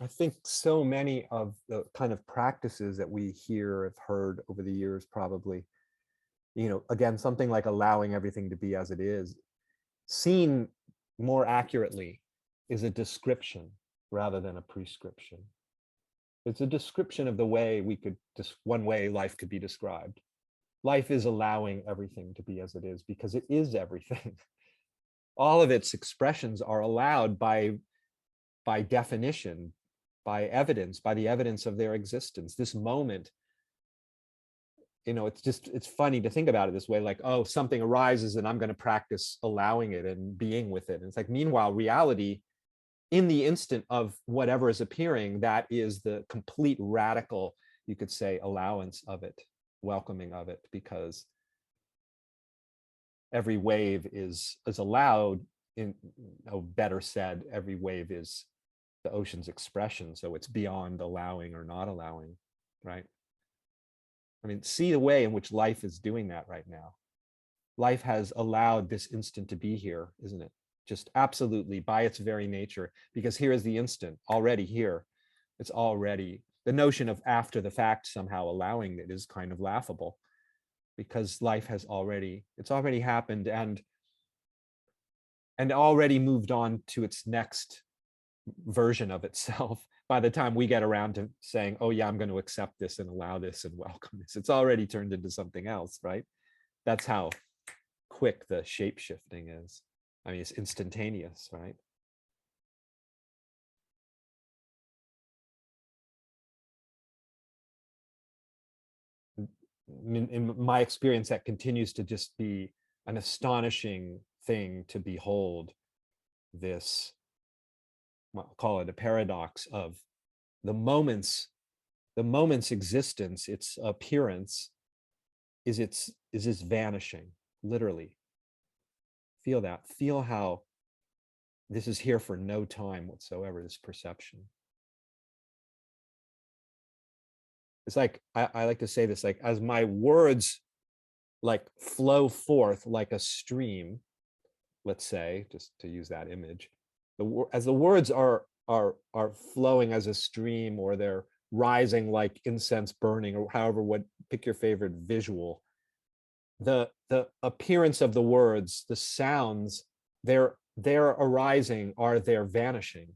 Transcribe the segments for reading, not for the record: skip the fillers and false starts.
I think so many of the kind of practices that we hear, have heard over the years, probably, again, something like allowing everything to be as it is, seen more accurately, is a description rather than a prescription. It's a description of the way one way life could be described. Life is allowing everything to be as it is because it is everything. All of its expressions are allowed by definition, by evidence, by the evidence of their existence. This moment, it's funny to think about it this way, like, oh, something arises and I'm going to practice allowing it and being with it. And it's like, meanwhile, reality in the instant of whatever is appearing, that is the complete radical, you could say, allowance of it, welcoming of it, because every wave is allowed in, better said, every wave is the ocean's expression. So it's beyond allowing or not allowing, right? I mean, see the way in which life is doing that right now. Life has allowed this instant to be here, isn't it? Just absolutely by its very nature, because here is the instant already here. It's already, the notion of after the fact somehow allowing it is kind of laughable, because life has already, it's already happened and already moved on to its next version of itself. By the time we get around to saying, oh yeah, I'm going to accept this and allow this and welcome this, it's already turned into something else, right? That's how quick the shape shifting is. I mean, it's instantaneous, right? In my experience, that continues to just be an astonishing thing to behold, this, I'll call it a paradox of the moment's existence, its appearance is its vanishing, literally. Feel that. Feel how this is here for no time whatsoever, this perception. It's like, I like to say this, like, as my words like flow forth like a stream, let's say, just to use that image, as the words are flowing as a stream, or they're rising like incense burning, or however, what, pick your favorite visual, the appearance of the words, the sounds, they're arising, are they're vanishing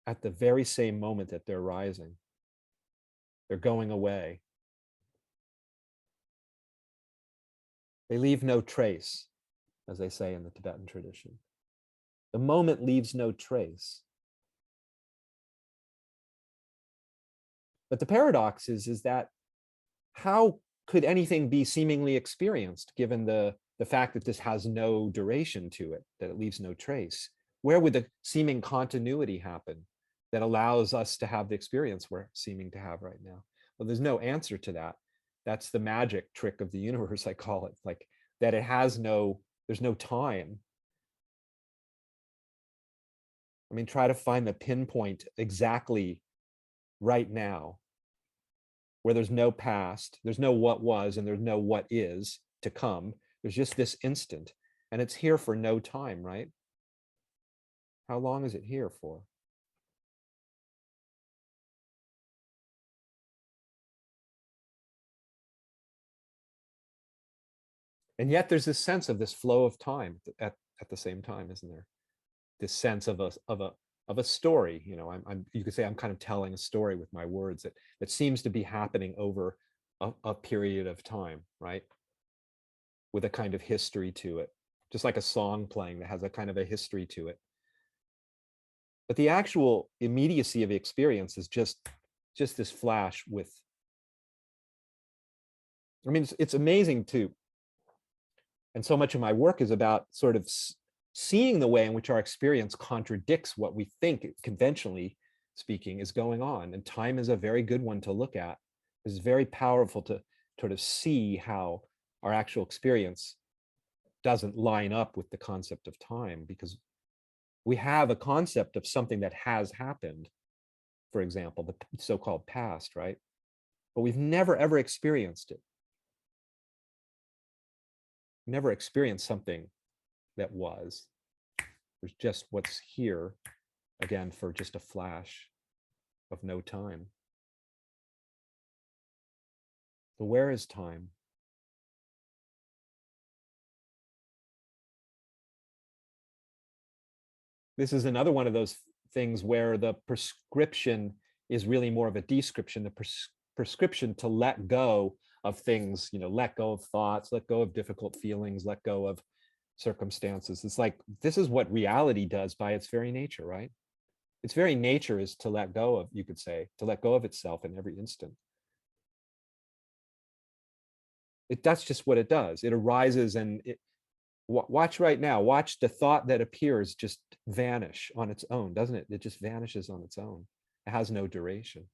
at the very same moment that they're rising. They're going away. They leave no trace, as they say in the Tibetan tradition. The moment leaves no trace. But the paradox is that how could anything be seemingly experienced given the fact that this has no duration to it, that it leaves no trace? Where would the seeming continuity happen that allows us to have the experience we're seeming to have right now? Well, there's no answer to that. That's the magic trick of the universe, I call it, like that it has no, there's no time. I mean, try to find the pinpoint exactly right now, where there's no past, there's no what was, and there's no what is to come. There's just this instant, and it's here for no time, right? How long is it here for? And yet there's this sense of this flow of time at the same time, isn't there? This sense of a story. You could say I'm kind of telling a story with my words that seems to be happening over a period of time, right? With a kind of history to it, just like a song playing that has a kind of a history to it. But the actual immediacy of the experience is just this flash with, I mean, it's amazing too. And so much of my work is about sort of seeing the way in which our experience contradicts what we think, conventionally speaking, is going on. And time is a very good one to look at. It's very powerful to sort of see how our actual experience doesn't line up with the concept of time, because we have a concept of something that has happened, for example, the so-called past, right? But we've never ever experienced it. Never experienced something that was. There's just what's here, again, for just a flash. of no time. So where is time? This is another one of those things where the prescription is really more of a description, the prescription to let go of things, let go of thoughts, let go of difficult feelings, let go of circumstances. It's like, this is what reality does by its very nature, right? Its very nature is to let go of, you could say, to let go of itself in every instant. That's just what it does. It arises and watch right now, watch the thought that appears just vanish on its own, doesn't it? It just vanishes on its own. It has no duration.